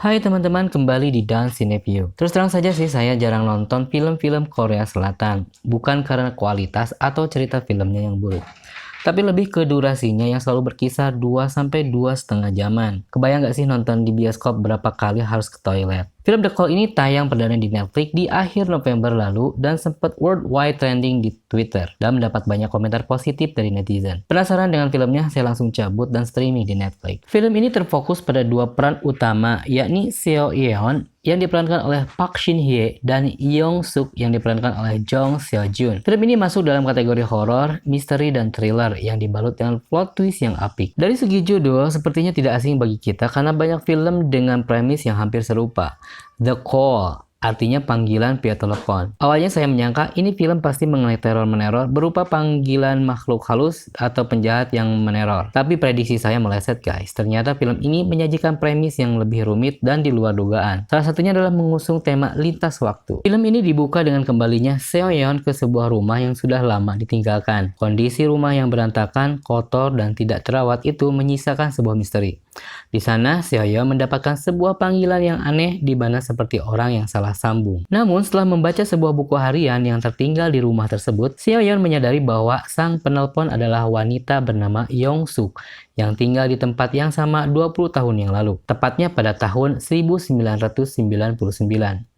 Hai teman-teman, kembali di Dan Cineview. Terus terang saja sih, saya jarang nonton film-film Korea Selatan. Bukan karena kualitas atau cerita filmnya yang buruk, tapi lebih ke durasinya yang selalu berkisar 2 sampai 2,5 jaman. Kebayang nggak sih nonton di bioskop berapa kali harus ke toilet? Film The Call ini tayang perdana di Netflix di akhir November lalu dan sempat worldwide trending di Twitter dan mendapat banyak komentar positif dari netizen. Penasaran dengan filmnya, saya langsung cabut dan streaming di Netflix. Film ini terfokus pada dua peran utama, yakni Seo Yeon yang diperankan oleh Park Shin Hye dan Young Suk yang diperankan oleh Jong Seo Jun. Film ini masuk dalam kategori horor, misteri, dan thriller yang dibalut dengan plot twist yang apik. Dari segi judul, sepertinya tidak asing bagi kita karena banyak film dengan premis yang hampir serupa. The Call artinya panggilan via telepon. Awalnya saya menyangka ini film pasti mengenai teror-meneror berupa panggilan makhluk halus atau penjahat yang meneror. Tapi prediksi saya meleset guys. Ternyata film ini menyajikan premis yang lebih rumit dan di luar dugaan. Salah satunya adalah mengusung tema lintas waktu. Film ini dibuka dengan kembalinya Seo Yeon ke sebuah rumah yang sudah lama ditinggalkan. Kondisi rumah yang berantakan, kotor, dan tidak terawat itu menyisakan sebuah misteri. Di sana, Seo Yeon mendapatkan sebuah panggilan yang aneh di mana seperti orang yang salah sambung. Namun, setelah membaca sebuah buku harian yang tertinggal di rumah tersebut, Seo Yeon menyadari bahwa sang penelpon adalah wanita bernama Young Suk yang tinggal di tempat yang sama 20 tahun yang lalu, tepatnya pada tahun 1999.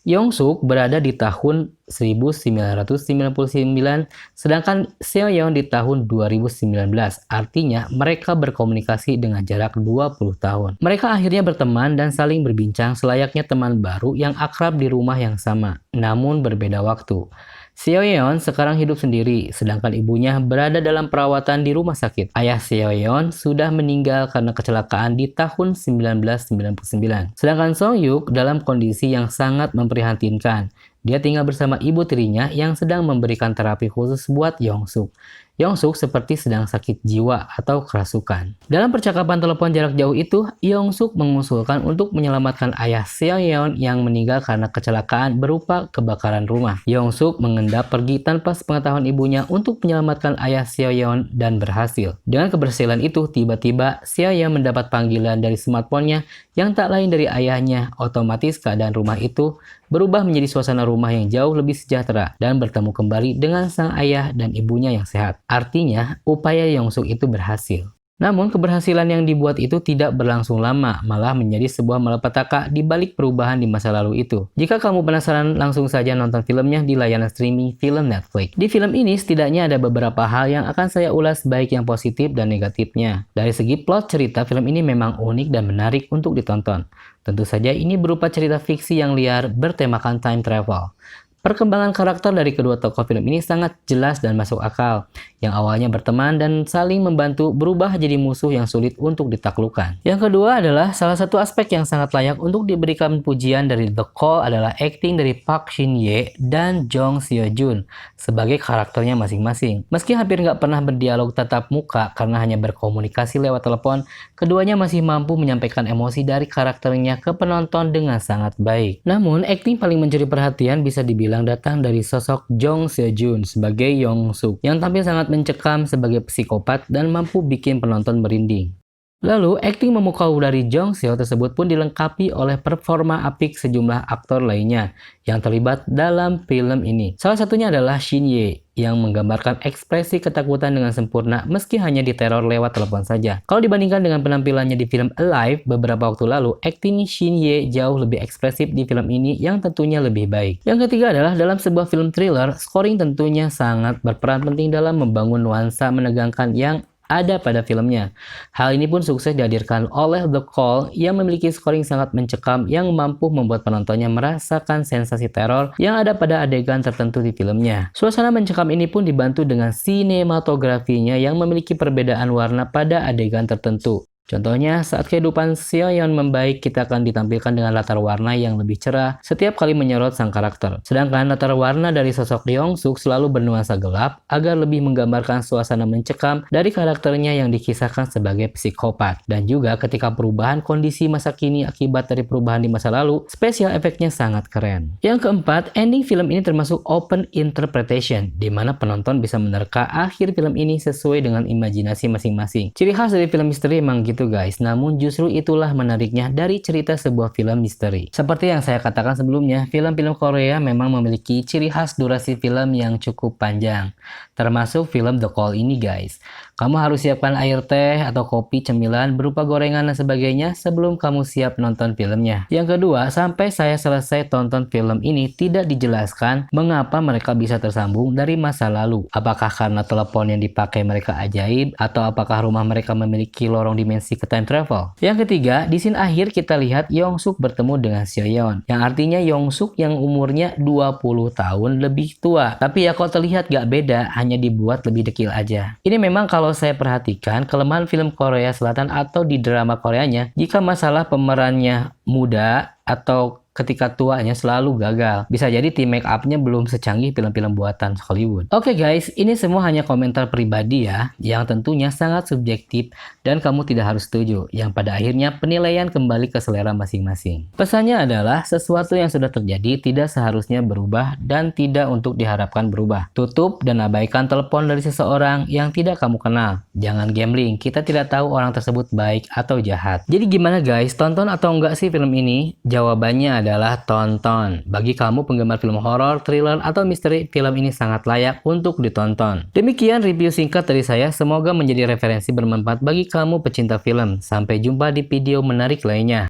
Young Suk berada di tahun 1999, sedangkan Seo Yeon di tahun 2019. Artinya, mereka berkomunikasi dengan jarak 20 tahun. Mereka akhirnya berteman dan saling berbincang selayaknya teman baru yang akrab di rumah yang sama, namun berbeda waktu. Seo Yeon sekarang hidup sendiri, sedangkan ibunya berada dalam perawatan di rumah sakit. Ayah Seo Yeon sudah meninggal karena kecelakaan di tahun 1999. Sedangkan Song Yuk dalam kondisi yang sangat memprihatinkan. Dia tinggal bersama ibu tirinya yang sedang memberikan terapi khusus buat Young Suk. Young Suk seperti sedang sakit jiwa atau kerasukan. Dalam percakapan telepon jarak jauh itu, Young Suk mengusulkan untuk menyelamatkan ayah Seo Yeon yang meninggal karena kecelakaan berupa kebakaran rumah. Young Suk mengendap pergi tanpa sepengetahuan ibunya untuk menyelamatkan ayah Seo Yeon dan berhasil. Dengan keberhasilan itu, tiba-tiba Seo Yeon mendapat panggilan dari smartphone-nya yang tak lain dari ayahnya. Otomatis keadaan rumah itu berubah menjadi suasana rumah yang jauh lebih sejahtera dan bertemu kembali dengan sang ayah dan ibunya yang sehat. Artinya, upaya Young Suk itu berhasil. Namun, keberhasilan yang dibuat itu tidak berlangsung lama, malah menjadi sebuah malapetaka di balik perubahan di masa lalu itu. Jika kamu penasaran, langsung saja nonton filmnya di layanan streaming film Netflix. Di film ini, setidaknya ada beberapa hal yang akan saya ulas baik yang positif dan negatifnya. Dari segi plot cerita, film ini memang unik dan menarik untuk ditonton. Tentu saja ini berupa cerita fiksi yang liar bertemakan time travel. Perkembangan karakter dari kedua tokoh film ini sangat jelas dan masuk akal. Yang awalnya berteman dan saling membantu berubah jadi musuh yang sulit untuk ditaklukkan. Yang kedua adalah salah satu aspek yang sangat layak untuk diberikan pujian dari The Call adalah acting dari Park Shin Hye dan Jong Seo Jun sebagai karakternya masing-masing. Meski hampir nggak pernah berdialog tatap muka karena hanya berkomunikasi lewat telepon, keduanya masih mampu menyampaikan emosi dari karakternya ke penonton dengan sangat baik. Namun, acting paling mencuri perhatian bisa dibilang datang dari sosok Jong Seo Jun sebagai Young Suk yang tampil sangat mencekam sebagai psikopat dan mampu bikin penonton merinding. Lalu, akting memukau dari Jong Seo tersebut pun dilengkapi oleh performa apik sejumlah aktor lainnya yang terlibat dalam film ini. Salah satunya adalah Shin Hye yang menggambarkan ekspresi ketakutan dengan sempurna meski hanya diteror lewat telepon saja. Kalau dibandingkan dengan penampilannya di film Alive beberapa waktu lalu, akting Shin Hye jauh lebih ekspresif di film ini yang tentunya lebih baik. Yang ketiga adalah dalam sebuah film thriller, scoring tentunya sangat berperan penting dalam membangun nuansa menegangkan yang ada pada filmnya. Hal ini pun sukses dihadirkan oleh The Call yang memiliki scoring sangat mencekam yang mampu membuat penontonnya merasakan sensasi teror yang ada pada adegan tertentu di filmnya. Suasana mencekam ini pun dibantu dengan sinematografinya yang memiliki perbedaan warna pada adegan tertentu. Contohnya, saat kehidupan Seo Yeon membaik, kita akan ditampilkan dengan latar warna yang lebih cerah setiap kali menyorot sang karakter. Sedangkan latar warna dari sosok Young Suk selalu bernuansa gelap agar lebih menggambarkan suasana mencekam dari karakternya yang dikisahkan sebagai psikopat. Dan juga ketika perubahan kondisi masa kini akibat dari perubahan di masa lalu, spesial efeknya sangat keren. Yang keempat, ending film ini termasuk open interpretation, di mana penonton bisa menerka akhir film ini sesuai dengan imajinasi masing-masing. Ciri khas dari film misteri memang itu guys, namun justru itulah menariknya dari cerita sebuah film misteri. Seperti yang saya katakan sebelumnya, film-film Korea memang memiliki ciri khas durasi film yang cukup panjang, termasuk film The Call ini guys. Kamu harus siapkan air teh atau kopi cemilan berupa gorengan dan sebagainya sebelum kamu siap nonton filmnya. Yang kedua, sampai saya selesai tonton film ini tidak dijelaskan mengapa mereka bisa tersambung dari masa lalu. Apakah karena telepon yang dipakai mereka ajaib, atau apakah rumah mereka memiliki lorong dimensi ke time travel? Yang ketiga, di scene akhir kita lihat Yongsuk bertemu dengan Seoyeon, yang artinya Yongsuk yang umurnya 20 tahun lebih tua. Tapi ya kok terlihat gak beda, hanya dibuat lebih dekil aja. Ini memang kalau saya perhatikan kelemahan film Korea Selatan atau di drama Koreanya, jika masalah pemerannya muda atau ketika tuanya selalu gagal. Bisa jadi tim make up-nya belum secanggih film-film buatan Hollywood. Oke guys, ini semua hanya komentar pribadi ya, yang tentunya sangat subjektif dan kamu tidak harus setuju, yang pada akhirnya penilaian kembali ke selera masing-masing. Pesannya adalah sesuatu yang sudah terjadi tidak seharusnya berubah dan tidak untuk diharapkan berubah. Tutup dan abaikan telepon dari seseorang yang tidak kamu kenal. Jangan gambling, kita tidak tahu orang tersebut baik atau jahat. Jadi gimana guys, tonton atau enggak sih film ini? Jawabannya adalah tonton. Bagi kamu penggemar film horor, thriller, atau misteri, film ini sangat layak untuk ditonton. Demikian review singkat dari saya, semoga menjadi referensi bermanfaat bagi kamu pecinta film. Sampai jumpa di video menarik lainnya.